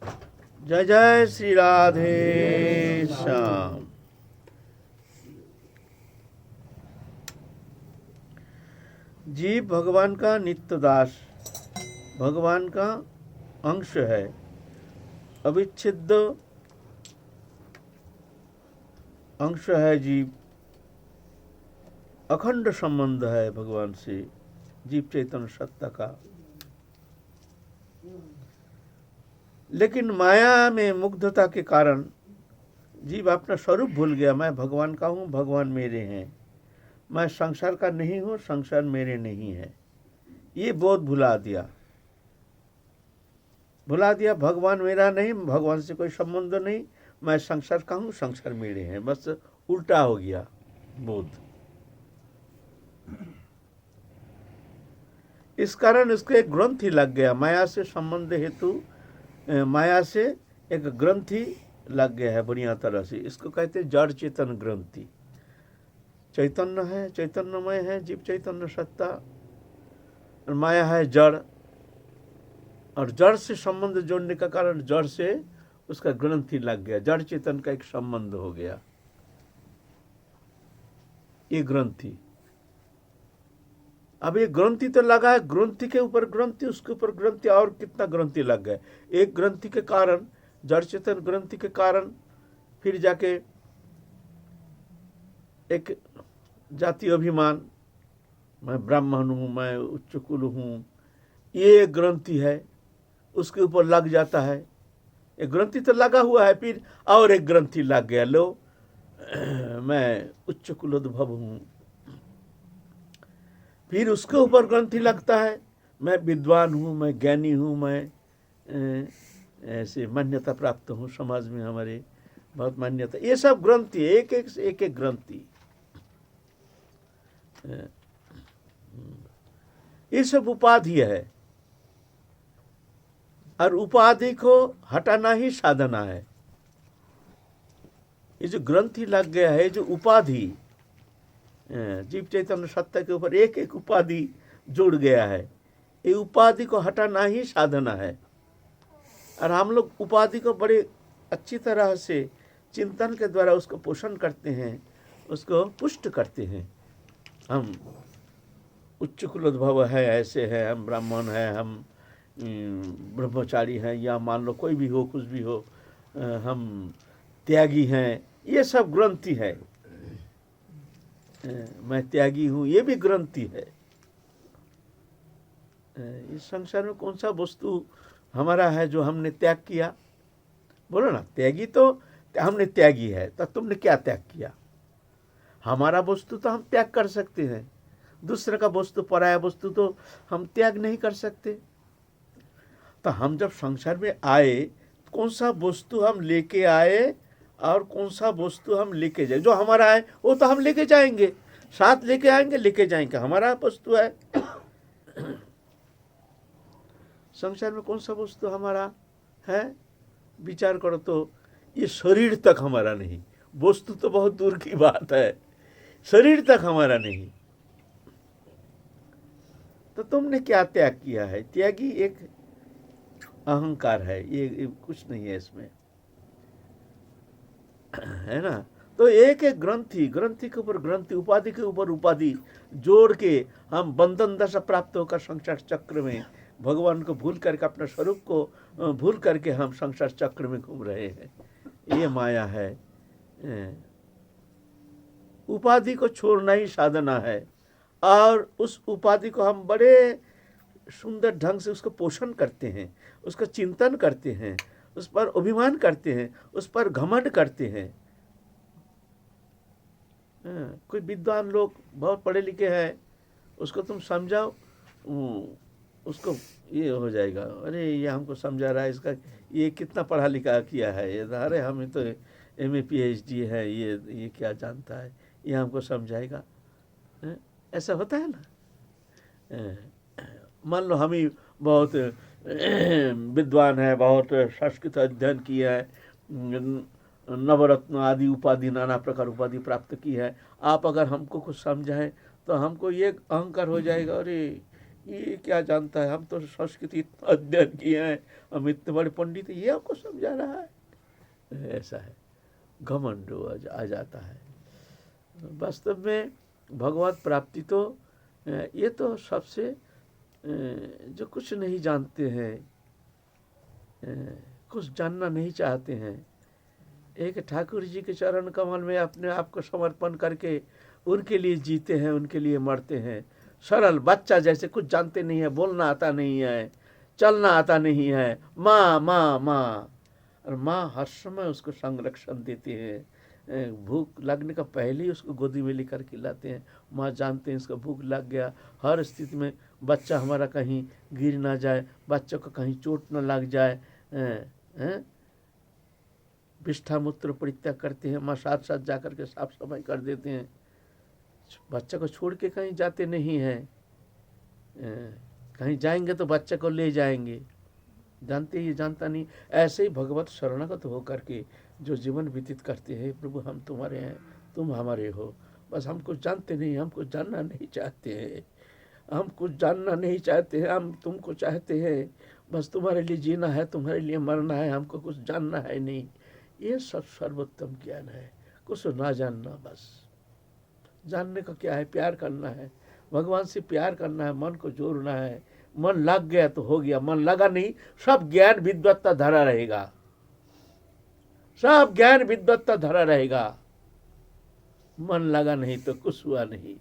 जय जय श्री राधे श्याम। जीव भगवान का नित्य दास, भगवान का अंश है, अविच्छिन्न अंश है जीव, अखंड संबंध है भगवान से, जीव चैतन्य सत्ता का। लेकिन माया में मुग्धता के कारण जीव अपना स्वरूप भूल गया। मैं भगवान का हूँ, भगवान मेरे हैं। मैं संसार का नहीं हूँ, संसार मेरे नहीं है। ये बोध भुला दिया। भगवान मेरा नहीं, भगवान से कोई संबंध नहीं, मैं संसार का हूँ, संसार मेरे हैं। बस उल्टा हो गया बोध। इस कारण इसको एक ग्रंथि लग गया। माया से संबंध हेतु माया से एक ग्रंथि लग गया है बढ़िया तरह से। इसको कहते हैं जड़ चेतन ग्रंथि। चैतन्य है, चैतन्यमय है जीव चैतन्य सत्ता, और माया है जड़, और जड़ से संबंध जोड़ने का कारण जड़ से उसका ग्रंथि लग गया। जड़ चेतन का एक संबंध हो गया ये ग्रंथि। अब ये ग्रंथि तो लगा है, ग्रंथि के ऊपर ग्रंथि, उसके ऊपर ग्रंथि, और कितना ग्रंथि लग गए। एक ग्रंथि के कारण, जड़ चेतन ग्रंथि के कारण फिर जाके एक जाति अभिमान, मैं ब्राह्मण हूँ, मैं उच्च कुल हूँ, ये एक ग्रंथि है, उसके ऊपर लग जाता है। एक ग्रंथि तो लगा हुआ है, फिर और एक ग्रंथि लग गया, लो मैं उच्च कुलोद्भव हूँ। फिर उसके ऊपर ग्रंथि लगता है, मैं विद्वान हूँ, मैं ज्ञानी हूँ, मैं ऐसे मान्यता प्राप्त हूँ, समाज में हमारे बहुत मान्यता। ये सब ग्रंथि, एक एक ग्रंथि, ये सब उपाधि है, और उपाधि को हटाना ही साधना है। ये जो ग्रंथि लग गया है, जो उपाधि जीव चैतन्य सत्ता के ऊपर एक एक उपाधि जुड़ गया है, ये उपाधि को हटाना ही साधना है। और हम लोग उपाधि को बड़े अच्छी तरह से चिंतन के द्वारा उसको पोषण करते हैं, उसको पुष्ट करते हैं। हम उच्च कुलोद्भव है, ऐसे है, हम ब्राह्मण है, हम ब्रह्मचारी हैं, या मान लो कोई भी हो, कुछ भी हो, हम त्यागी हैं, ये सब ग्रंथि है। मैं त्यागी हूँ, ये भी ग्रंथि है। इस संसार में कौन सा वस्तु हमारा है जो हमने त्याग किया? बोलो ना, त्यागी तो हमने त्यागी है, तो तुमने क्या त्याग किया? हमारा वस्तु तो हम त्याग कर सकते हैं, दूसरे का वस्तु, पराया वस्तु तो हम त्याग नहीं कर सकते। तो हम जब संसार में आए, कौन सा वस्तु हम लेके आए और कौन सा वस्तु हम लेके जाए? जो हमारा है वो तो हम लेके जाएंगे, साथ लेके आएंगे, लेके जाएंगे, हमारा वस्तु है। संसार में कौन सा वस्तु हमारा है? विचार करो तो ये शरीर तक हमारा नहीं, वस्तु तो बहुत दूर की बात है, शरीर तक हमारा नहीं। तो तुमने क्या त्याग किया है? त्यागी एक अहंकार है, ये कुछ नहीं है इसमें, है ना। तो एक एक ग्रंथि, ग्रंथि के ऊपर ग्रंथि, उपाधि के ऊपर उपाधि जोड़ के हम बंधन दशा प्राप्त होकर संसार चक्र में भगवान को भूल करके, अपने स्वरूप को भूल करके हम संसार चक्र में घूम रहे हैं। ये माया है। उपाधि को छोड़ना ही साधना है, और उस उपाधि को हम बड़े सुंदर ढंग से उसको पोषण करते हैं, उसका चिंतन करते हैं, उस पर अभिमान करते हैं, उस पर घमंड करते हैं। कोई विद्वान लोग बहुत पढ़े लिखे हैं, उसको तुम समझाओ, उसको ये हो जाएगा, अरे ये हमको समझा रहा है, इसका ये कितना पढ़ा लिखा किया है, ये अरे हमें तो MA PhD है, ये क्या जानता है, ये हमको समझाएगा। ऐसा होता है ना। मान लो हम ही बहुत विद्वान है, बहुत संस्कृत अध्ययन किया है, नवरत्न आदि उपाधि, नाना प्रकार उपाधि प्राप्त की है, आप अगर हमको कुछ समझाएं तो हमको ये अहंकार हो जाएगा, अरे ये क्या जानता है, हम तो संस्कृत इतना अध्ययन किए हैं, हम इतने बड़े पंडित हैं, ये हमको समझा रहा है। ऐसा है, घमंड आ जाता है। वास्तव में भगवत प्राप्ति तो ये तो सबसे जो कुछ नहीं जानते हैं, कुछ जानना नहीं चाहते हैं, एक ठाकुर जी के चरण कमल में अपने आप को समर्पण करके उनके लिए जीते हैं, उनके लिए मरते हैं। सरल बच्चा जैसे, कुछ जानते नहीं है, बोलना आता नहीं है, चलना आता नहीं है, माँ माँ माँ, और माँ हर समय उसको संरक्षण देती है। भूख लगने का पहले ही उसको गोदी में लेकर खिलाते हैं। माँ जानते हैं इसको भूख लग गया, हर स्थिति में बच्चा हमारा कहीं गिर ना जाए, बच्चों को कहीं चोट न लग जाए, विष्ठा मूत्र परित्याग करते हैं। माँ साथ साथ जा कर के साफ सफाई कर देते हैं, बच्चे को छोड़ के कहीं जाते नहीं हैं। कहीं जाएंगे तो बच्चे को ले जाएंगे, जानते ही जानता नहीं। ऐसे ही भगवत शरणागत होकर के जो जीवन व्यतीत करते हैं, प्रभु हम तुम्हारे हैं, तुम हमारे हो, बस हम कुछ जानते नहीं, हम कुछ जानना नहीं चाहते हैं, हम कुछ जानना नहीं चाहते हैं, हम तुमको चाहते हैं, बस तुम्हारे लिए जीना है, तुम्हारे लिए मरना है, हमको कुछ जानना है नहीं। ये सब सर्वोत्तम ज्ञान है, कुछ ना जानना। बस जानने का क्या है, प्यार करना है, भगवान से प्यार करना है, मन को जोड़ना है। मन लग गया तो हो गया, मन लगा नहीं, सब ज्ञान विद्वत्ता धरा रहेगा, सब ज्ञान विद्वत्ता धरा रहेगा। मन लगा नहीं तो कुछ हुआ नहीं।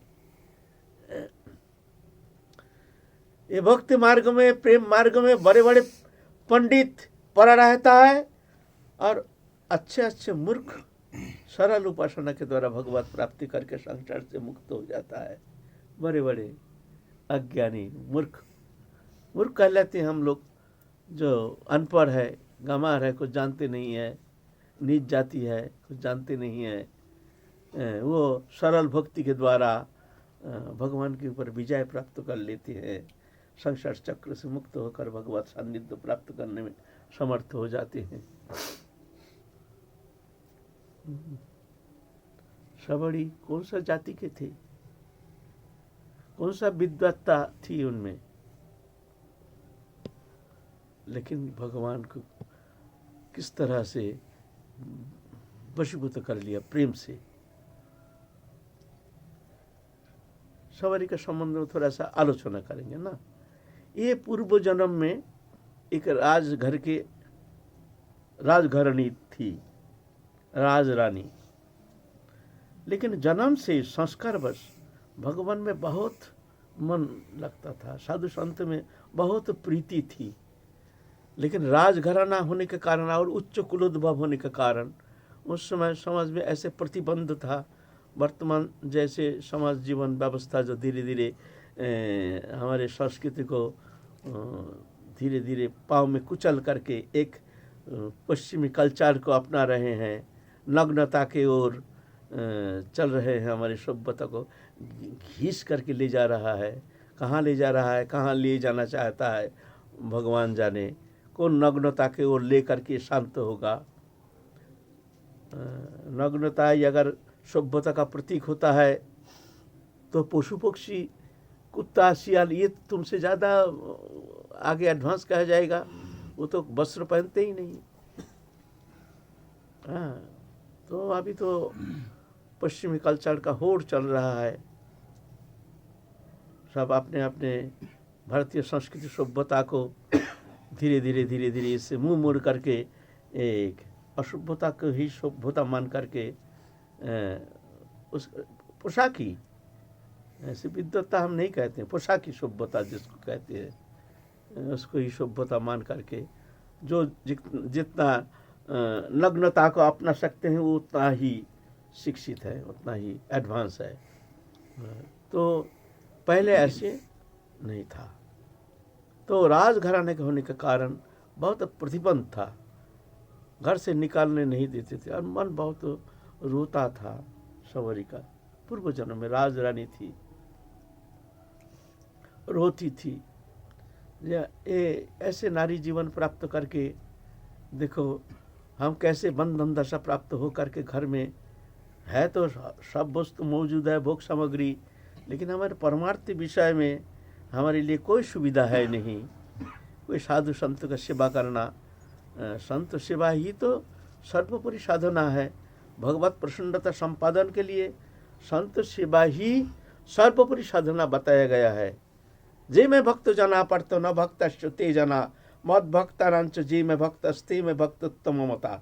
ये भक्ति मार्ग में, प्रेम मार्ग में बड़े बड़े पंडित पड़ा रहता है, और अच्छे अच्छे मूर्ख सरल उपासना के द्वारा भगवत प्राप्ति करके संसार से मुक्त हो जाता है। बड़े बड़े अज्ञानी मूर्ख, मूर्ख कहलाते हैं हम लोग, जो अनपढ़ है, गंवार है, कुछ जानते नहीं है, नीच जाति है, कुछ जानते नहीं है, वो सरल भक्ति के द्वारा भगवान के ऊपर विजय प्राप्त कर लेते हैं, संसार चक्र से मुक्त होकर भगवत सान्निध्य प्राप्त करने में समर्थ हो जाते हैं। सबड़ी कौन सा जाति के थे, कौन सा विद्वत्ता थी उनमें, लेकिन भगवान को किस तरह से वशीभूत कर लिया प्रेम से। सवारी का संबंध में थोड़ा सा आलोचना करेंगे ना। ये पूर्व जन्म में एक राजघरानी थी, राजरानी, लेकिन जन्म से संस्कारवश भगवान में बहुत मन लगता था, साधु संत में बहुत प्रीति थी, लेकिन राजघराना होने के कारण और उच्च कुलोद्भव होने के कारण उस समय समाज में ऐसे प्रतिबंध था। वर्तमान जैसे समाज जीवन व्यवस्था जो धीरे धीरे हमारे संस्कृति को धीरे धीरे पाँव में कुचल करके एक पश्चिमी कल्चर को अपना रहे हैं, नग्नता के ओर चल रहे हैं, हमारी सभ्यता को घीस करके ले जा रहा है। कहाँ ले जा रहा है, कहाँ ले जाना चाहता है भगवान जाने। कौन नग्नता के ओर ले करके शांत होगा। नग्नता अगर सभ्यता का प्रतीक होता है तो पशु पक्षी, कुत्ता, सियाल, ये तुमसे ज़्यादा आगे एडवांस कहा जाएगा, वो तो वस्त्र पहनते ही नहीं। हाँ, तो अभी तो पश्चिमी कल्चर का होड़ चल रहा है, सब अपने अपने भारतीय संस्कृति सभ्यता को धीरे धीरे इससे मुंह मोड़ करके एक असभ्यता को ही सभ्यता मान करके उस पोशाकी, ऐसे विद्वत्ता हम नहीं कहते हैं, पोशाकी सभ्यता जिसको कहते हैं, उसको ही सभ्यता मान करके जो जितना नग्नता को अपना सकते हैं वो उतना ही शिक्षित है, उतना ही एडवांस है। तो पहले ऐसे नहीं था। तो राजघराने के होने के कारण बहुत प्रतिबंध था, घर से निकालने नहीं देते थे, और मन बहुत रोता था। सवारी का पूर्व जन्म में राजरानी थी, रोती थी। ये ऐसे नारी जीवन प्राप्त करके देखो हम कैसे बंधन दशा प्राप्त हो करके घर में है तो सब वस्तु मौजूद है, भोग सामग्री, लेकिन हमारे परमार्थ विषय में हमारे लिए कोई सुविधा है नहीं, कोई साधु संत का सेवा करना। संत सेवा ही तो सर्वोपरि साधना है। भगवत प्रसन्नता संपादन के लिए संत सेवा ही सर्वोपरि साधना बताया गया है। जे मैं भक्त जना पढ़तो न भक्त ते जना मद भक्तारांच जे मैं भक्त अस्ते में भक्तोत्तम मता।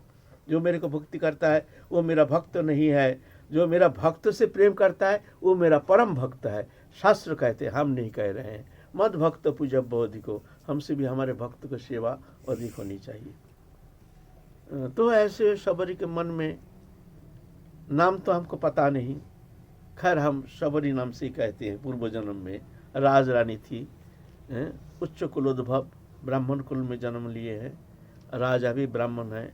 जो मेरे को भक्ति करता है वो मेरा भक्त नहीं है, जो मेरा भक्त से प्रेम करता है वो मेरा परम भक्त है। शास्त्र कहते हैं, हम नहीं कह रहे हैं। मद भक्त पूजब अधिको, हमसे भी हमारे भक्त को सेवा अधिक होनी चाहिए। तो ऐसे सबरी के मन में नाम तो हमको पता नहीं, खैर हम सबरी नाम से ही कहते हैं। पूर्व जन्म में राज रानी थी, उच्च कुलोद्भव ब्राह्मण कुल में जन्म लिए हैं, राजा भी ब्राह्मण है,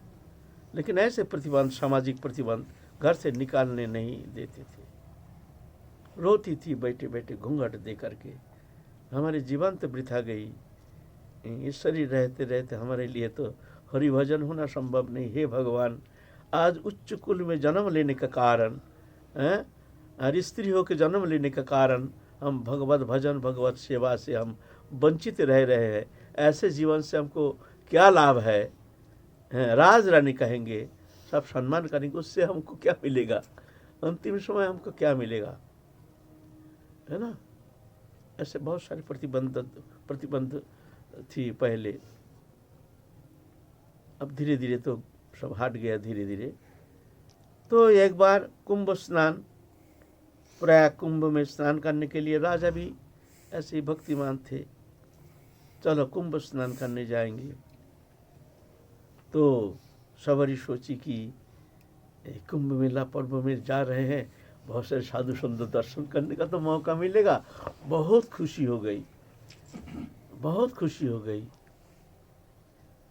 लेकिन ऐसे प्रतिबंध, सामाजिक प्रतिबंध घर से निकालने नहीं देते थे। रोती थी बैठे बैठे घूंघट दे करके। हमारे जीवन तो वृथा गई। इस शरीर रहते रहते हमारे लिए तो हरिभजन होना संभव नहीं। हे भगवान, आज उच्च कुल में जन्म लेने का कारण, और स्त्री हो के जन्म लेने का कारण हम भगवत भजन भगवत सेवा से हम वंचित रह रहे हैं। ऐसे जीवन से हमको क्या लाभ है? राज रानी कहेंगे, सब सम्मान करेंगे, उससे हमको क्या मिलेगा? अंतिम समय हमको क्या मिलेगा? है ना? ऐसे बहुत सारे प्रतिबंध थी पहले। अब धीरे धीरे तो सब हट गया धीरे धीरे। तो एक बार कुंभ स्नान, प्रयाग कुंभ में स्नान करने के लिए राजा भी ऐसे ही भक्तिमान थे। चलो कुंभ स्नान करने जाएंगे। तो सबरी सोची कि कुंभ मेला पर्व में जा रहे हैं, बहुत सारे साधु संत दर्शन करने का तो मौका मिलेगा। बहुत खुशी हो गई, बहुत खुशी हो गई।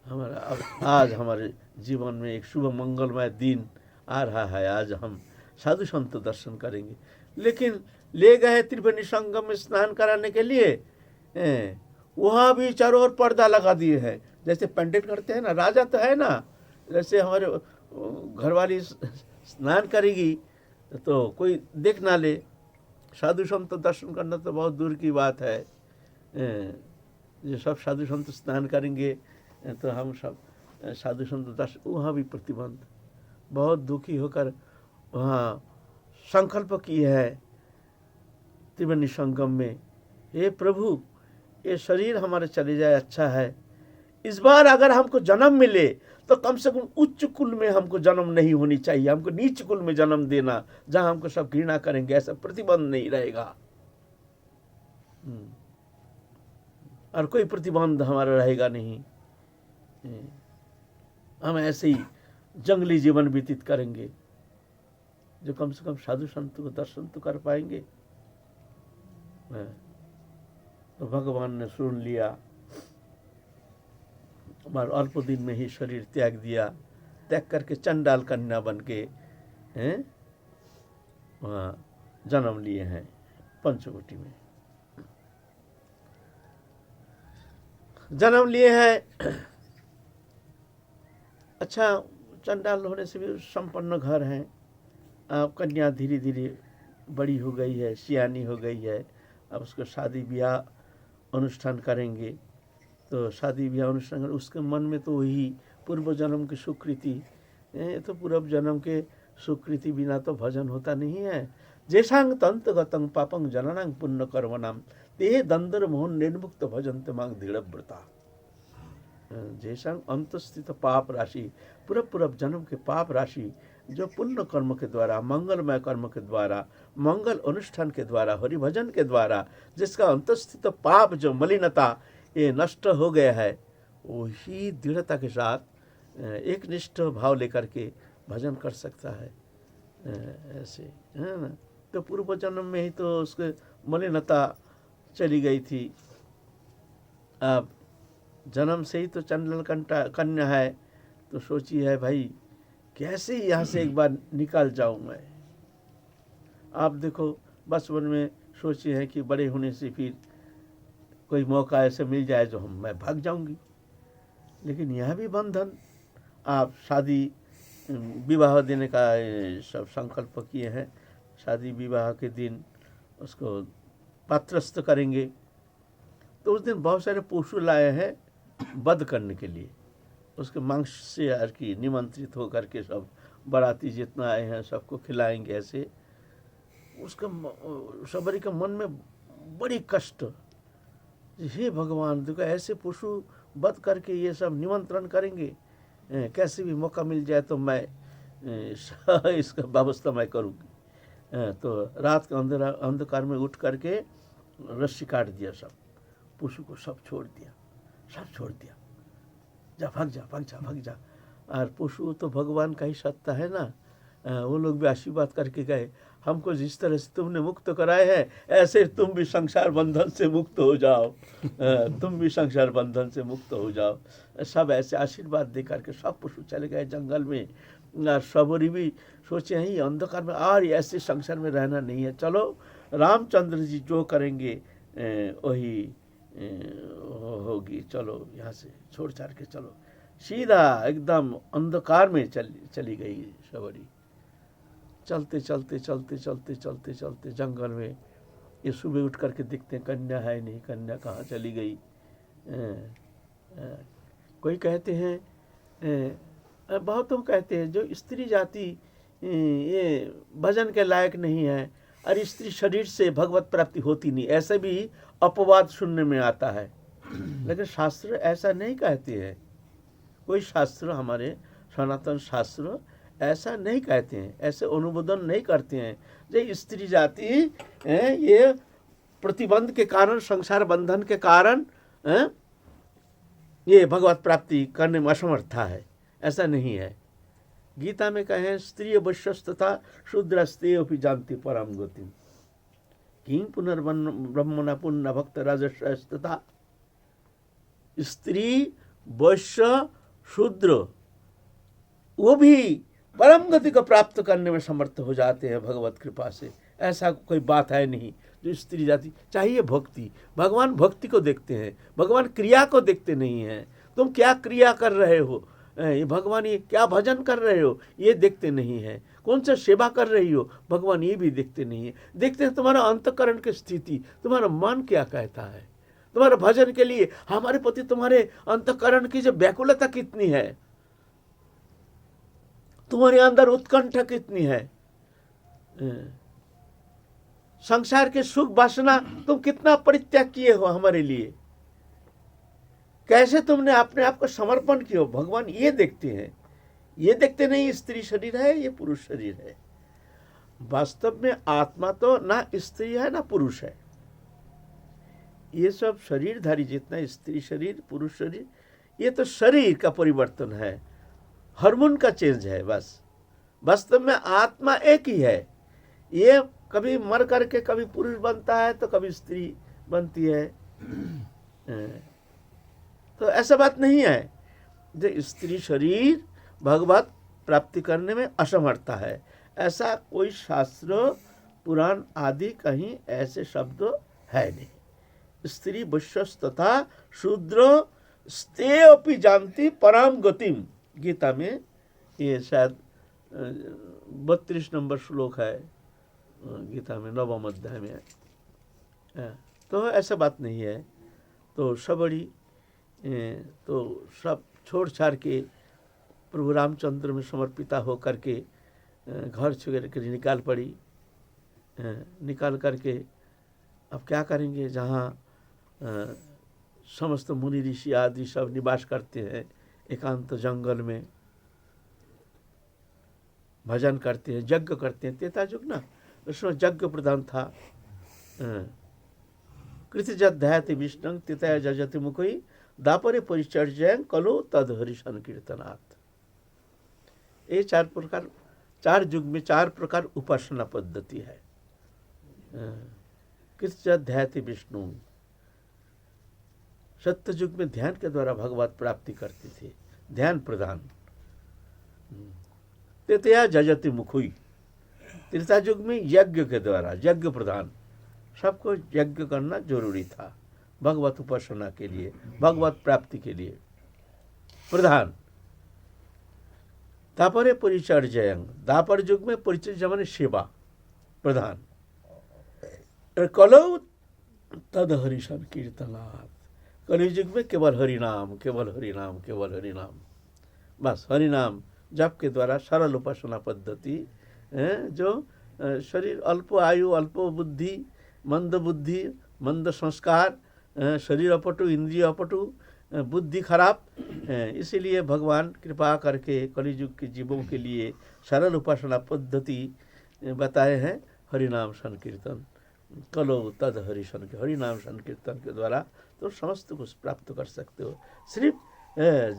हमारा आज हमारे जीवन में एक शुभ मंगलमय दिन आ रहा है। आज हम साधु संत दर्शन करेंगे। लेकिन ले गए त्रिवेणी संगम में स्नान कराने के लिए, वहाँ भी चारों ओर पर्दा लगा दिए हैं, जैसे पंडित करते हैं ना। राजा तो है ना, जैसे हमारे घरवाली स्नान करेगी तो कोई देख ना ले। साधु संत दर्शन करना तो बहुत दूर की बात है। जो सब साधु संत स्नान करेंगे तो हम सब साधु संत दर्शन, वहाँ भी प्रतिबंध। बहुत दुखी होकर वहाँ संकल्प किए है त्रिवेणी संगम में, हे प्रभु, ये शरीर हमारे चले जाए अच्छा है। इस बार अगर हमको जन्म मिले तो कम से कम उच्च कुल में हमको जन्म नहीं होनी चाहिए। हमको नीच कुल में जन्म देना, जहां हमको सब घृणा करेंगे। ऐसा प्रतिबंध नहीं रहेगा, और कोई प्रतिबंध हमारा रहेगा नहीं। हम ऐसे ही जंगली जीवन व्यतीत करेंगे, जो कम से कम साधु संत को दर्शन तो कर पाएंगे। तो भगवान ने सुन लिया, और अल्प दिन में ही शरीर त्याग दिया। त्याग करके चंडाल कन्या बन के वहाँ जन्म लिए हैं पंचवटी में जन्म लिए हैं। अच्छा, चंडाल होने से भी संपन्न घर हैं। अब कन्या धीरे धीरे बड़ी हो गई है, सियानी हो गई है। अब उसको शादी ब्याह अनुष्ठान करेंगे। तो शादी ब्याह अनुष्ठान, उसके मन में तो वही पूर्व जन्म की स्वीकृति। तो पूर्व जन्म के स्वीकृति बिना तो भजन होता नहीं है। जैसांग तंत गतंग पापंग जननांग पुण्य कर्मणाम ते दंदर मोहन निर्मुक्त भजनते मांग दृढ़व्रता। जैसांग अंतस्थित पाप राशि, पूर्व जन्म के पाप राशि जो पुण्य कर्म के द्वारा, मंगलमय कर्म के द्वारा, मंगल अनुष्ठान के द्वारा, हरिभजन के द्वारा, जिसका अंतस्थित पाप जो मलिनता ये नष्ट हो गया है, वही दृढ़ता के साथ एक निष्ठ भाव लेकर के भजन कर सकता है। ऐसे है ना। तो पूर्व जन्म में ही तो उसके मलिनता चली गई थी। अब जन्म से ही तो चंडल कन्या है, तो सोची है भाई कैसे यहाँ से एक बार निकल जाऊँ मैं। आप देखो बचपन में सोचे हैं कि बड़े होने से फिर कोई मौका ऐसे मिल जाए जो मैं भाग जाऊंगी, लेकिन यह भी बंधन। आप शादी विवाह देने का सब संकल्प किए हैं। शादी विवाह के दिन उसको पात्रस्थ करेंगे, तो उस दिन बहुत सारे पशु लाए हैं वध करने के लिए, उसके मांस से यार की निमंत्रित होकर के सब बाराती जितना आए हैं सबको खिलाएंगे। ऐसे उसका सबरी के मन में बड़ी कष्ट, हे भगवान देखो ऐसे पशु वध करके ये सब निमंत्रण करेंगे, कैसे भी मौका मिल जाए तो मैं इसका व्यवस्था मैं करूँगी। तो रात के अंधकार में उठ करके रस्सी काट दिया, सब पशु को सब छोड़ दिया, जा भाग जा। और पशु तो भगवान का ही सत्ता है ना, वो लोग भी आशीर्वाद करके गए, हमको जिस तरह से तुमने मुक्त कराए हैं ऐसे तुम भी संसार बंधन से मुक्त हो जाओ, तुम भी संसार बंधन से मुक्त हो जाओ। सब ऐसे आशीर्वाद दे करके सब पशु चले गए जंगल में। और सबरी भी सोचे हैं अंधकार में और ऐसे संसार में रहना नहीं है, चलो रामचंद्र जी जो करेंगे वही होगी, चलो यहाँ से छोड़ छाड़ के चलो। सीधा एकदम अंधकार में चली गई सबरी। चलते जंगल में ये सुबह उठ करके देखते हैं कन्या है नहीं, कन्या कहाँ चली गई। कोई कहते हैं, बहुतों कहते हैं जो स्त्री जाति ये भजन के लायक नहीं है और स्त्री शरीर से भगवत प्राप्ति होती नहीं, ऐसे भी अपवाद सुनने में आता है। लेकिन शास्त्र ऐसा नहीं कहते हैं, कोई शास्त्र हमारे सनातन शास्त्र ऐसा नहीं कहते हैं, ऐसे अनुमोदन नहीं करते हैं। जो स्त्री जाति ये प्रतिबंध के कारण, संसार बंधन के कारण ये भगवत प्राप्ति करने में असमर्था है, ऐसा नहीं है। गीता में कहें स्त्री वैश्यस्तथा शूद्रस्ते अपि जानति परम गतिम किं पुनर्ब्रह्मण पुण्य भक्त राजस्वस्तथा। स्त्री वैश्य शूद्र वो भी परम गति को प्राप्त करने में समर्थ हो जाते हैं भगवत कृपा से। ऐसा कोई बात है नहीं जो स्त्री जाति चाहिए भक्ति। भगवान भक्ति को देखते हैं, भगवान क्रिया को देखते नहीं हैं। तुम क्या क्रिया कर रहे हो, ये भगवान ये क्या भजन कर रहे हो ये देखते नहीं है, कौन सा सेवा कर रही हो भगवान ये भी देखते नहीं है। देखते हैं तुम्हारा अंतःकरण की स्थिति, तुम्हारा मन क्या कहता है, तुम्हारे भजन के लिए हमारे प्रति तुम्हारे अंतःकरण की जो व्याकुलता कितनी है, तुम्हारे अंदर उत्कंठा कितनी है, संसार के सुख वासना तुम कितना परित्याग किए हो हमारे लिए, कैसे तुमने अपने आप को समर्पण किया हो, भगवान ये देखते हैं। ये देखते नहीं स्त्री शरीर है ये पुरुष शरीर है। वास्तव में आत्मा तो ना स्त्री है ना पुरुष है, ये सब शरीरधारी जितना स्त्री शरीर पुरुष शरीर ये तो शरीर का परिवर्तन है, हार्मोन का चेंज है बस। वास्तव में आत्मा एक ही है। ये कभी मर करके कभी पुरुष बनता है तो कभी स्त्री बनती है, तो ऐसा बात नहीं है। जो स्त्री शरीर भगवत प्राप्ति करने में असमर्था है, ऐसा कोई शास्त्र पुराण आदि कहीं ऐसे शब्द है नहीं। स्त्री वैश्यस तथा शूद्र स्ते अपि जानती परम गतिम, गीता में ये शायद 32 नंबर श्लोक है गीता में 9वें अध्याय में। तो ऐसा बात नहीं है। तो सबरी तो सब छोड़ छाड़ के प्रभु रामचंद्र में समर्पिता हो करके घर छोड़ कर निकाल पड़ी। निकाल करके अब क्या करेंगे, जहाँ समस्त मुनि ऋषि आदि सब निवास करते हैं, एकांत जंगल में भजन करते हैं, यज्ञ करते हैं। त्रेता युग ना, उसमें यज्ञ प्रधान था। कृतजत ध्याति विष्णु त्रेता जजति मुखई दापरे परिचर्या कलो तद हरि संकीर्तनात्। ये चार युग में 4 प्रकार उपासना पद्धति है। कृतजत ध्याति विष्णु, सत्य युग में ध्यान के द्वारा भगवत प्राप्ति करते थे, ध्यान प्रदान। त्रेता जजति मुखई, त्रेता युग में यज्ञ के द्वारा, यज्ञ प्रदान, सबको यज्ञ करना जरूरी था भगवत उपासना के लिए, भगवत प्राप्ति के लिए प्रधान। दापरे परिचर्या, दापर युग में परिचर्या माने सेवा प्रधान। कलौ तद हरि संकीर्तनात्, कलियुग में केवल हरि नाम, केवल हरि नाम, केवल हरि नाम, बस हरि नाम जप के द्वारा सरल उपासना पद्धति जो शरीर अल्प आयु, अल्प बुद्धि, मंद संस्कार, शरीर अपटु, इंद्रिय अपटु, बुद्धि खराब, इसीलिए भगवान कृपा करके कलियुग के जीवों के लिए सरल उपासना पद्धति बताए हैं हरिनाम संकीर्तन। कलो तद हरि संकीर्तन, हरिनाम संकीर्तन के द्वारा तो समस्त कुछ प्राप्त कर सकते हो। सिर्फ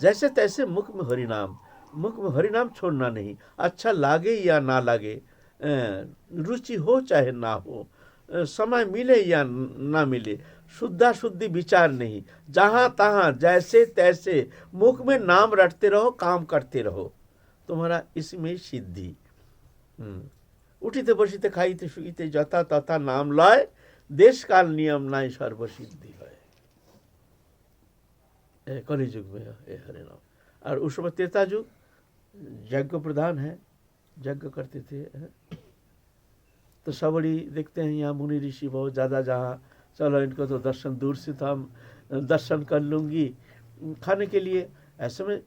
जैसे तैसे मुख में हरिनाम, मुख में हरिनाम छोड़ना नहीं, अच्छा लागे या ना लागे, रुचि हो चाहे ना हो, समय मिले या ना मिले, शुद्धा शुद्धि विचार नहीं, जहाँ तहाँ जैसे तैसे मुख में नाम रटते रहो, काम करते रहो, तुम्हारा इसमें सिद्धि। उठिते बसिते खाइते शुइते जता तथा नाम लय, देश काल नियम नाई सर्वसिद्धि है। कलियुग में है हरे नाम। और उस समय त्रेता युग यज्ञ प्रधान है, यज्ञ करते थे। तो सबड़ी देखते हैं यहाँ मुनि ऋषि बहुत ज़्यादा, जहाँ चलो इनको तो दर्शन दूर से तो हम दर्शन कर लूँगी खाने के लिए, ऐसे में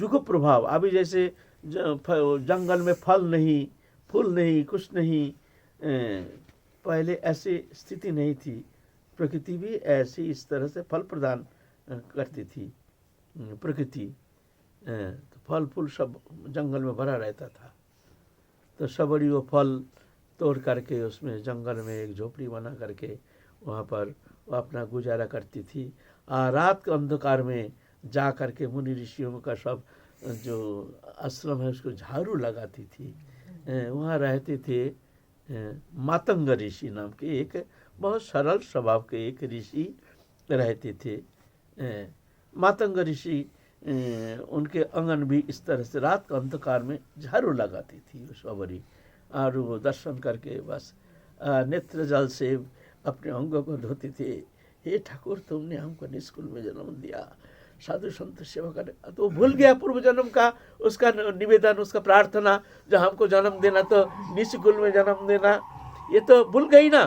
युग प्रभाव। अभी जैसे जंगल में फल नहीं, फूल नहीं, कुछ नहीं, पहले ऐसी स्थिति नहीं थी। प्रकृति भी ऐसी इस तरह से फल प्रदान करती थी प्रकृति, तो फल फूल सब जंगल में भरा रहता था। तो सबड़ी वो फल तोड़ करके उसमें जंगल में एक झोपड़ी बना करके वहाँ पर वो अपना गुजारा करती थी। रात के अंधकार में जा करके मुनि ऋषियों का सब जो आश्रम है उसको झाड़ू लगाती थी। वहाँ रहते थे मातंग ऋषि नाम के एक बहुत सरल स्वभाव के एक ऋषि रहते थे। मातंग ऋषि उनके आंगन भी इस तरह से रात के अंधकार में झाड़ू लगाती थी सबरी, और वो दर्शन करके बस नेत्र जल से अपने अंगों को धोते थे। हे ठाकुर, तुमने हमको निष्कुल में जन्म दिया, साधु संत सेवा करने, तो भूल गया पूर्व जन्म का उसका निवेदन, उसका प्रार्थना, जो हमको जन्म देना तो निष्कुल में जन्म देना, ये तो भूल गई ना।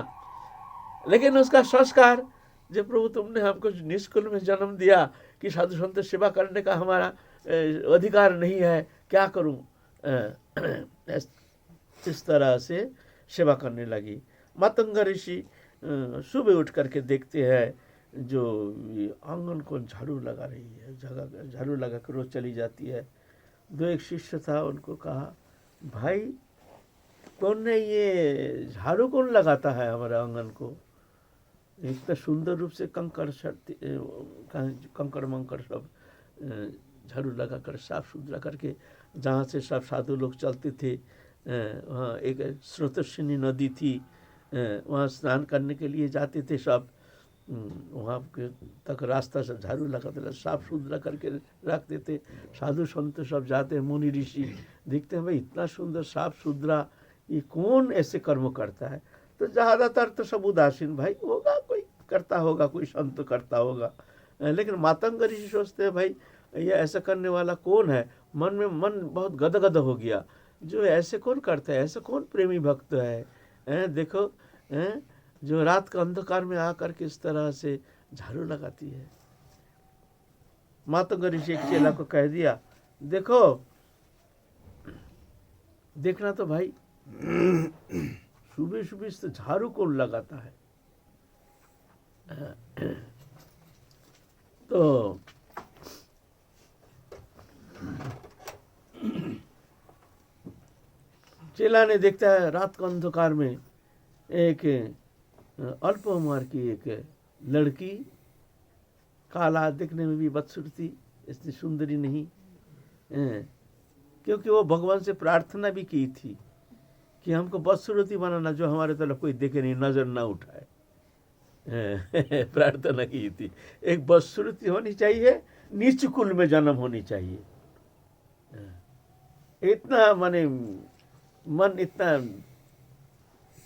लेकिन उसका संस्कार, जो प्रभु तुमने हमको निष्कुल में जन्म दिया कि साधु संत सेवा करने का हमारा अधिकार नहीं है, क्या करूं, इस तरह से सेवा करने लगी। मातंग ऋषि सुबह उठ करके देखते हैं जो आंगन को झाड़ू लगा रही है, जगह झाड़ू लगा कर रोज चली जाती है। दो एक शिष्य था, उनको कहा, भाई कौन ने ये झाड़ू कौन लगाता है हमारे आंगन को, इतना सुंदर रूप से कंकड़ मंकड़ सब झाड़ू लगा कर साफ सुथरा करके, जहाँ से सब साधु लोग चलते थे, वहाँ एक स्रोतस्विनी नदी थी, वहाँ स्नान करने के लिए जाते थे सब, वहाँ तक रास्ता से झाड़ू लगाते थे, साफ सुथरा करके रखते थे। साधु संत सब जाते हैं, मुनि ऋषि देखते हैं, भाई इतना सुंदर साफ सुथरा, ये कौन ऐसे कर्म करता है। तो ज़्यादातर तो सब उदासीन, भाई होगा कोई करता होगा, कोई संत करता होगा। लेकिन मातंग ऋषि सोचते हैं, भाई ये ऐसा करने वाला कौन है। मन बहुत गदगद हो गया, जो ऐसे कौन करता है, ऐसे कौन प्रेमी भक्त है। देखो जो रात का अंधकार में आकर के इस तरह से झाड़ू लगाती है। मातंग ऋषि एक चेला को कह दिया, देखो देखना तो भाई, सुबह सुबह से झाड़ू कौन लगाता है। तो चेला ने देखता है रात के अंधकार में एक अल्प उम्र की एक लड़की, काला, दिखने में भी बदसूरती, इतनी सुंदरी नहीं, क्योंकि वो भगवान से प्रार्थना भी की थी कि हमको बदसूरती बनाना, जो हमारे तरफ कोई देखे नहीं, नजर ना उठाए। प्रार्थना की थी, एक बदसूरती होनी चाहिए, नीच कुल में जन्म होनी चाहिए। इतना मन इतना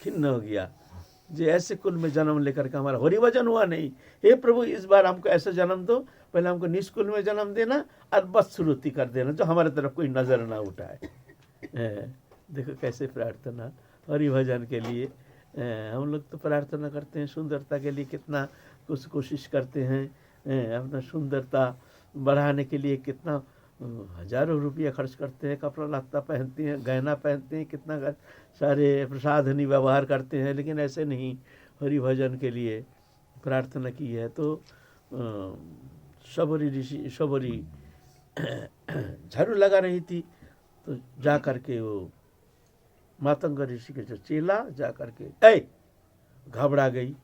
खिन्न हो गया, जो ऐसे कुल में जन्म लेकर के हमारा हरिभजन हुआ नहीं। हे प्रभु, इस बार हमको ऐसा जन्म दो, पहले हमको निष्कुल में जन्म देना और बदसूरती कर देना, जो हमारे तरफ कोई नजर ना उठाए। देखो कैसे प्रार्थना हरिभजन के लिए। हम लोग तो प्रार्थना करते हैं सुंदरता के लिए, कितना कुछ कोशिश करते हैं, अपना सुंदरता बढ़ाने के लिए कितना हजारों रुपया खर्च करते हैं, कपड़ा लत्ता पहनते हैं, गहना पहनते हैं, कितना सारे प्रसाधनी व्यवहार करते हैं, लेकिन ऐसे नहीं हरि भजन के लिए प्रार्थना की है। तो शबरी झाड़ू लगा रही थी, तो जा करके वो मातंग ऋषि के जो चेला जा करके घबरा गई,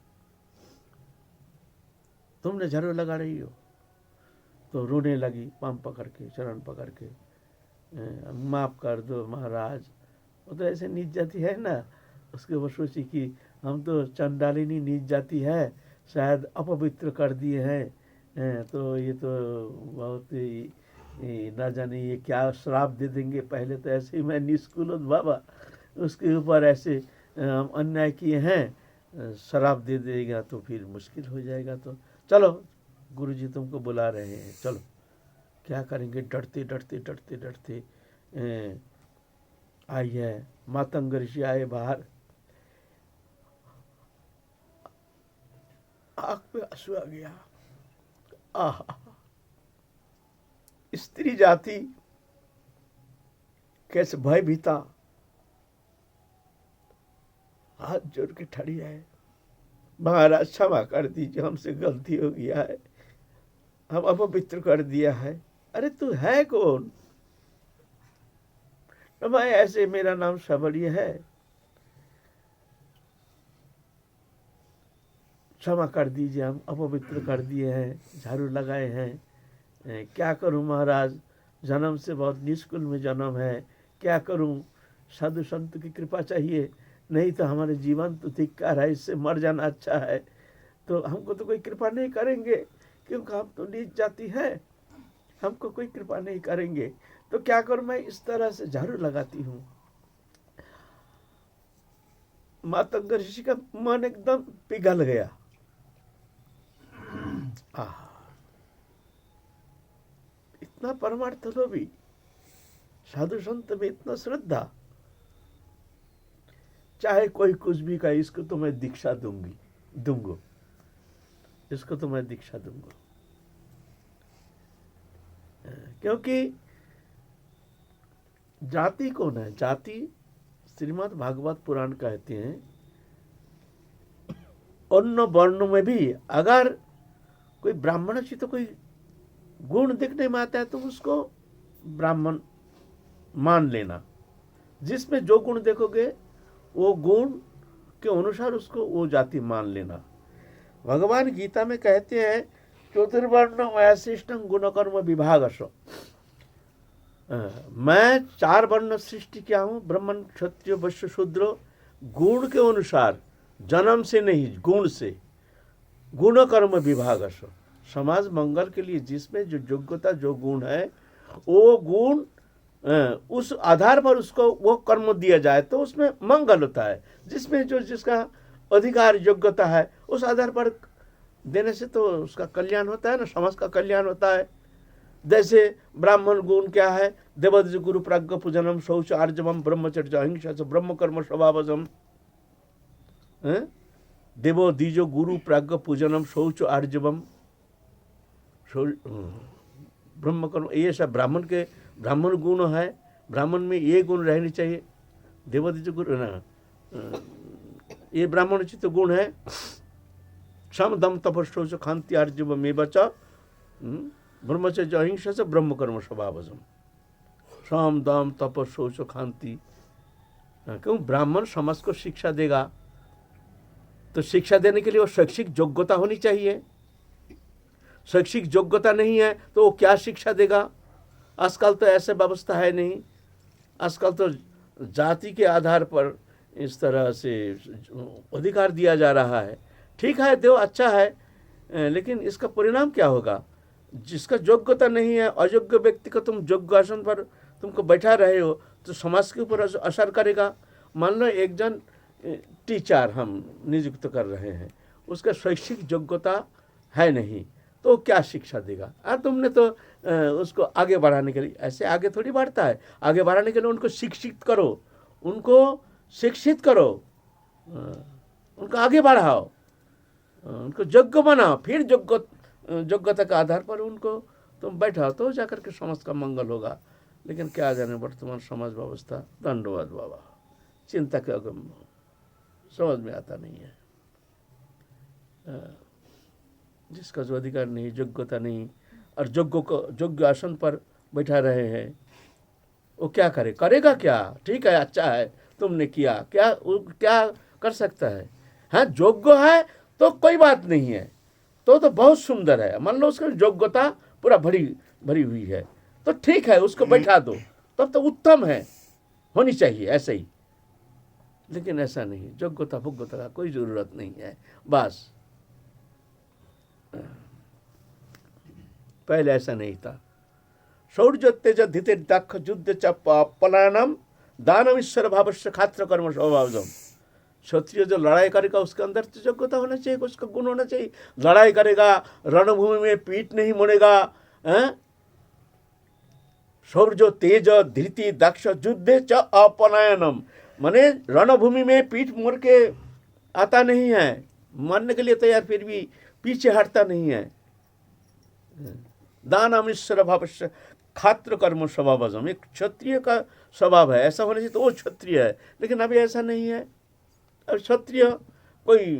तुमने झाड़ू लगा रही हो? तो रोने लगी, पाँव पकड़ के, चरण पकड़ के, माफ़ कर दो महाराज। वो तो ऐसे नीच जाती है ना, उसके ऊपर सोची कि हम तो चंडालिनी नीच जाती है, शायद अपवित्र कर दिए हैं, तो ये तो बहुत ही ना जाने ये क्या श्राप दे देंगे। पहले तो ऐसे ही मैं निष्कुल बाबा, उसके ऊपर ऐसे अन्याय किए हैं, श्राप दे देगा तो फिर मुश्किल हो जाएगा। तो चलो गुरुजी तुमको बुला रहे हैं, चलो क्या करेंगे। डरते डरते डरते डरते आई है, मातंग ऋषि आए बाहर, आँख पे आंसू आ गया। आह, स्त्री जाति कैसे भयभीता, हाथ जोड़ के खड़ी है, महाराज क्षमा कर दीजिए, हमसे गलती हो गया है, हम अपवित्र कर दिया है। अरे तू है कौन? तो मैं ऐसे, मेरा नाम शबरी है, क्षमा कर दीजिए, हम अपवित्र कर दिए हैं, झाड़ू लगाए हैं, क्या करूं महाराज, जन्म से बहुत निष्कुल में जन्म है, क्या करूं, साधु संत की कृपा चाहिए, नहीं तो हमारे जीवन तो धिक्कार है, इससे मर जाना अच्छा है। तो हमको तो कोई कृपा नहीं करेंगे, क्योंकि हम तो नीच जाति है, हमको कोई कृपा नहीं करेंगे। तो क्या करूं, मैं इस तरह से झाड़ू लगाती हूँ। मातंग ऋषि का मन एकदम पिघल गया। इतना परमार्थ लोभी, साधु संत में इतना श्रद्धा, चाहे कोई कुछ भी कहे, इसको तो मैं दीक्षा दूंगा, इसको तो मैं दीक्षा दूंगा। क्योंकि जाति कौन है? जाति श्रीमद् भागवत पुराण कहते हैं, अन्य वर्णों में भी अगर कोई ब्राह्मण से तो कोई गुण दिखने में आता है तो उसको ब्राह्मण मान लेना, जिसमें जो गुण देखोगे वो गुण के अनुसार उसको वो जाति मान लेना। भगवान गीता में कहते हैं, चतुर्वर्ण वैशिष्टं गुणकर्म विभागश, मैं 4 वर्ण सृष्टि किया हूँ, ब्राह्मण क्षत्रिय वैश्य शूद्र, गुण के अनुसार, जन्म से नहीं, गुण से, गुण कर्म विभागश, समाज मंगल के लिए जिसमें जो योग्यता, जो गुण है, वो गुण उस आधार पर उसको वो कर्म दिया जाए तो उसमें मंगल होता है। जिसमें जो जिसका अधिकार योग्यता है उस आधार पर देने से तो उसका कल्याण होता है ना, समाज का कल्याण होता है। जैसे ब्राह्मण गुण क्या है? देवद्विज गुरु प्राज्ञ पूजनम शौच आर्जवम ब्रह्मचर्य अहिंसा ब्रह्म कर्म स्वभावजम। देवो द्विजो गुरु प्राज्ञ पूजनम शौच आर्जवम ब्रह्म कर्म, ये सब ब्राह्मण गुण है। ब्राह्मण में ये गुण रहनी चाहिए। देवद्विज गुरु ना, ये ब्राह्मण चित्त गुण है। क्षम दम तप शौच खांति आर्जवम में बचा ब्रह्मचर्य अहिंसा से ब्रह्म कर्म स्वभावजम। क्षम दम तप शौच खांति, क्यों? ब्राह्मण समाज को शिक्षा देगा तो शिक्षा देने के लिए वो शैक्षिक योग्यता होनी चाहिए। शैक्षिक योग्यता नहीं है तो वो क्या शिक्षा देगा? आजकल तो ऐसे व्यवस्था है नहीं। आजकल तो जाति के आधार पर इस तरह से अधिकार दिया जा रहा है। ठीक है, दो अच्छा है, लेकिन इसका परिणाम क्या होगा? जिसका योग्यता नहीं है, अयोग्य व्यक्ति को तुम योग्य आसन पर तुमको बैठा रहे हो तो समाज के ऊपर असर करेगा। मान लो एक जन टीचर हम नियुक्त कर रहे हैं, उसका शैक्षिक योग्यता है नहीं तो क्या शिक्षा देगा? तुमने तो उसको आगे बढ़ाने के लिए, ऐसे आगे थोड़ी बढ़ता है। आगे बढ़ाने के लिए उनको शिक्षित करो, उनको शिक्षित करो, उनको आगे बढ़ाओ, उनको योग्य बनाओ, फिर योग्य योग्यता के आधार पर उनको तुम बैठा तो जाकर के समाज का मंगल होगा। लेकिन क्या जाने वर्तमान समाज व्यवस्था, दंडवत बाबा, चिंता के अगम, समझ में आता नहीं है। जिसका जो अधिकार नहीं, योग्यता नहीं, और योग्य आसन पर बैठा रहे हैं, वो क्या करे, करेगा क्या? ठीक है, अच्छा है, तुमने किया, क्या वो क्या कर सकता है? हाँ, योग्य है तो कोई बात नहीं है, तो बहुत सुंदर है। मान लो उसकी योग्यता पूरा भरी हुई है तो ठीक है, उसको बैठा दो, तब तो उत्तम है, होनी चाहिए ऐसे ही। लेकिन ऐसा नहीं, योग्यता भोग्यता का कोई जरूरत नहीं है। बस पहले ऐसा नहीं था। शौर्य तेज धिते दक्ष युद्ध च पलायनम दानम ईश्वर भावस्य खात्र कर्म स्वभावजम। क्षत्रिय जो लड़ाई करेगा उसके अंदर तो योग्यता होना चाहिए, उसका गुण होना चाहिए। लड़ाई करेगा, रणभूमि में पीठ नहीं मोड़ेगा। शौर्य तेज धृति दक्ष युद्ध च अपलायनम, माने रणभूमि में पीठ मोड़ के आता नहीं है, मरने के लिए तैयार, फिर भी पीछे हटता नहीं है। दानम ईश्वर भावस्य खात्र कर्म स्वभावजम, एक क्षत्रिय का स्वभाव है, ऐसा होना चाहिए तो वो क्षत्रिय है। लेकिन अभी ऐसा नहीं है। अब क्षत्रिय कोई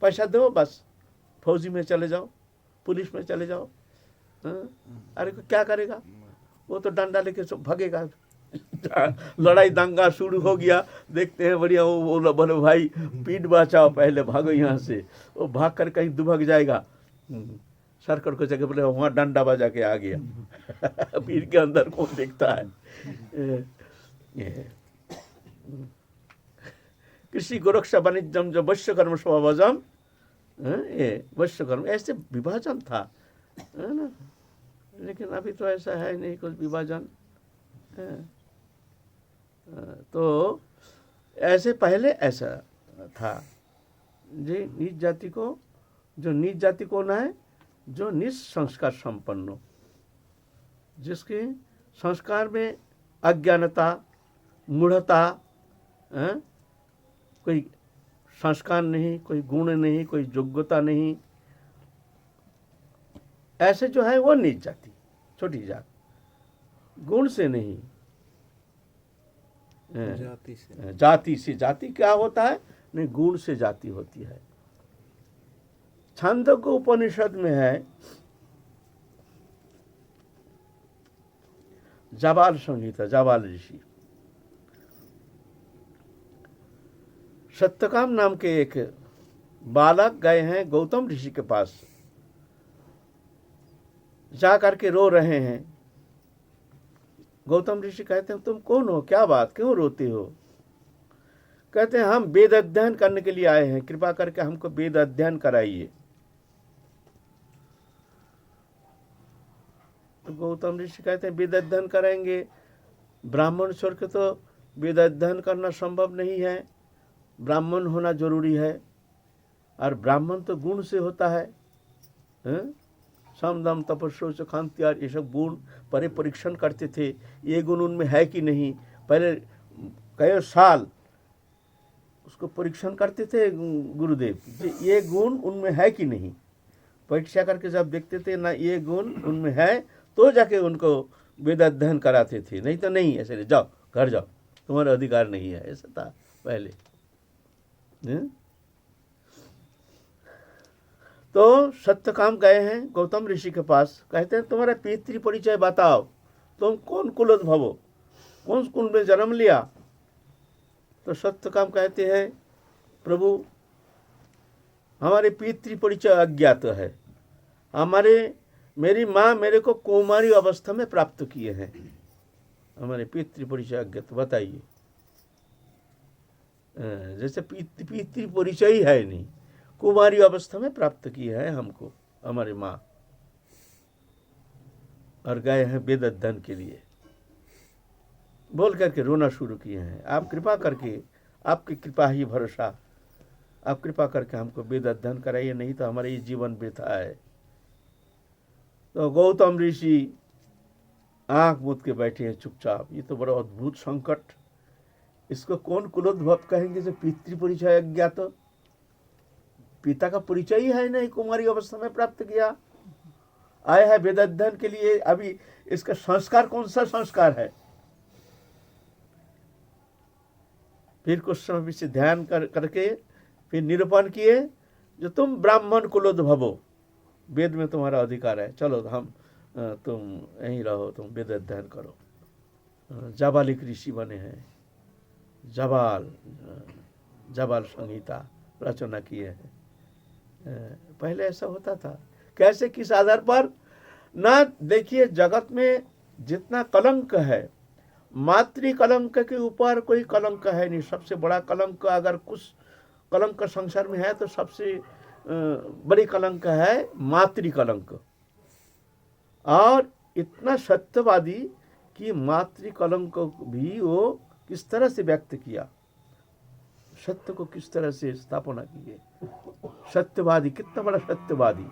पैसा दो, बस फौजी में चले जाओ, पुलिस में चले जाओ। अरे क्या करेगा वो? तो डंडा लेके भागेगा। लड़ाई दंगा शुरू हो गया, देखते हैं बढ़िया, वो बोले भाई पीठ बचाओ, पहले भागो यहाँ से। वो भाग कर कहीं दुबक जाएगा, सरकार को जगह बोले वहाँ डंडा बजा के आ गया। पीठ के अंदर कौन देखता है? कृषि गोरक्षा वाणिज्यम जो वैश्य कर्म स्वभावजम, ये वैश्य कर्म, ऐसे विभाजन था, है ना। लेकिन अभी तो ऐसा है नहीं कुछ विभाजन। तो ऐसे पहले ऐसा था जी। नीच जाति को, जो नीच जाति कौन है? जो निसंस्कार संपन्न हो, जिसके संस्कार में अज्ञानता, मूढ़ता, कोई संस्कार नहीं, कोई गुण नहीं, कोई योग्यता नहीं, ऐसे जो है वो नीच जाति, छोटी जात। गुण से नहीं, जाति से। जाति क्या होता है? नहीं, गुण से जाति होती है। छांदोग्य उपनिषद में है, जाबाल संहिता, जाबाल ऋषि, सत्यकाम नाम के एक बालक गए हैं गौतम ऋषि के पास, जा करके रो रहे हैं। गौतम ऋषि कहते हैं तुम कौन हो, क्या बात, क्यों रोते हो? कहते हैं हम वेद अध्ययन करने के लिए आए हैं, कृपा करके हमको वेद अध्ययन कराइए। तो गौतम ऋषि कहते हैं वेद अध्ययन कराएंगे? ब्राह्मण छोड़ के तो वेद अध्ययन करना संभव नहीं है, ब्राह्मण होना जरूरी है। और ब्राह्मण तो गुण से होता है, समदम तपस्या खांत्यार, ये सब गुण परे परीक्षण करते थे, ये गुण उनमें है कि नहीं। पहले कई साल उसको परीक्षण करते थे गुरुदेव, ये गुण उनमें है कि नहीं। परीक्षा करके जब देखते थे ना ये गुण उनमें है, तो जाके उनको वेद अध्ययन कराते थे, नहीं तो नहीं। ऐसे जाओ घर जाओ, तुम्हारा अधिकार नहीं है, ऐसा था पहले। तो सत्यकाम गए हैं गौतम ऋषि के पास, कहते हैं तुम्हारा पितृ परिचय बताओ, तुम कौन कुलोद्भव हो, कौन कुल में जन्म लिया। तो सत्यकाम कहते हैं प्रभु हमारे पितृ परिचय अज्ञात है, मेरी माँ मेरे को कुमारी अवस्था में प्राप्त किए हैं, हमारे पितृ परिचय अज्ञात, बताइए। जैसे पितृ परिचय ही है नहीं, कुमारी अवस्था में प्राप्त किए है हमको हमारी माँ, और गए हैं वेद अध्ययन के लिए। बोल करके रोना शुरू किए हैं। आप कृपा करके, आपकी कृपा ही भरोसा, आप कृपा करके हमको वेद अध्ययन कराइए, नहीं तो हमारे ये जीवन वृथा है। तो गौतम ऋषि आंख मूंद के बैठे हैं चुपचाप। ये तो बड़ा अद्भुत संकट, इसको कौन कुलोद्भव कहेंगे जो पितृ परिचय अज्ञात, पिता का परिचय ही है नहीं, कुमारी अवस्था में प्राप्त किया। आया है वेद अध्ययन के लिए, अभी इसका संस्कार कौन सा संस्कार है? फिर कुछ समय विषय ध्यान करके फिर निरूपण किए, जो तुम ब्राह्मण कुलोद्भवो, वेद में तुम्हारा अधिकार है, चलो तुम यहीं रहो, तुम वेद अध्ययन करो। जाबालिक ऋषि बने हैं, जाबाल संहिता रचना किए हैं। पहले ऐसा होता था। कैसे, किस आधार पर? ना देखिए, जगत में जितना कलंक है, मातृ कलंक के ऊपर कोई कलंक है नहीं। सबसे बड़ा कलंक, अगर कुछ कलंक संसार में है तो सबसे बड़ी कलंक है मातृ कलंक। और इतना सत्यवादी कि मातृ कलंक को भी वो किस तरह से व्यक्त किया, सत्य को किस तरह से स्थापना किए। सत्यवादी, कितना बड़ा सत्यवादी,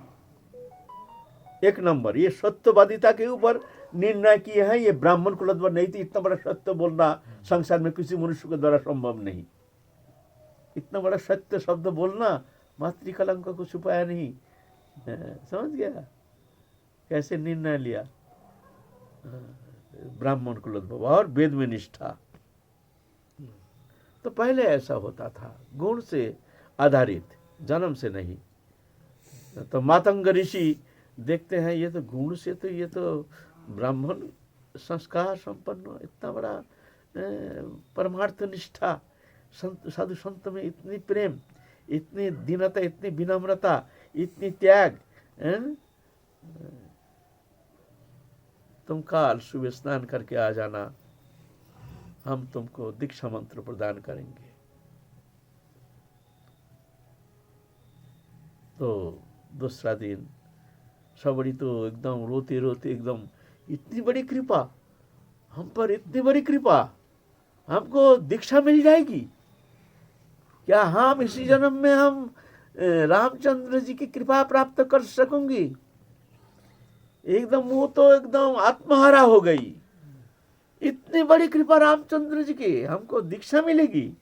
एक नंबर। ये सत्यवादिता के ऊपर निर्णय किए हैं। ये ब्राह्मण कुलोद्भव नहीं थी। इतना बड़ा सत्य बोलना संसार में किसी मनुष्य के द्वारा संभव नहीं। इतना बड़ा सत्य शब्द बोलना, मातृ कलंक को छुपाया नहीं। समझ गया कैसे निर्णय लिया? ब्राह्मण कुलोद्भव और वेद में निष्ठा। तो पहले ऐसा होता था, गुण से आधारित, जन्म से नहीं। तो मातंग ऋषि देखते हैं, ये तो गुण से, तो ये तो ब्राह्मण संस्कार संपन्न, इतना बड़ा परमार्थ निष्ठा, साधु संत में इतनी प्रेम, इतनी दीनता, इतनी विनम्रता, इतनी त्याग। तुम काल सुबह स्नान करके आ जाना, हम तुमको दीक्षा मंत्र प्रदान करेंगे। तो दूसरा दिन सबरी तो एकदम रोते रोते, एकदम इतनी बड़ी कृपा हम पर, इतनी बड़ी कृपा, हमको दीक्षा मिल जाएगी क्या? हम इसी जन्म में हम रामचंद्र जी की कृपा प्राप्त कर सकूंगी? एकदम वो तो एकदम आत्महारा हो गई। इतनी बड़ी कृपा रामचंद्र जी की, हमको दीक्षा मिलेगी?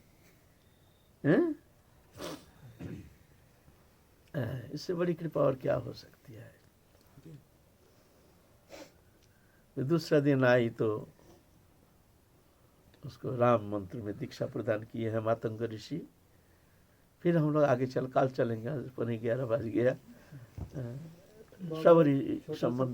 इससे बड़ी कृपा और क्या हो सकती है? दूसरा दिन आई तो उसको राम मंत्र में दीक्षा प्रदान किए हैं मातंग ऋषि। फिर हम लोग आगे काल चलेंगे, 11:30 बज गया। सबरी संबंध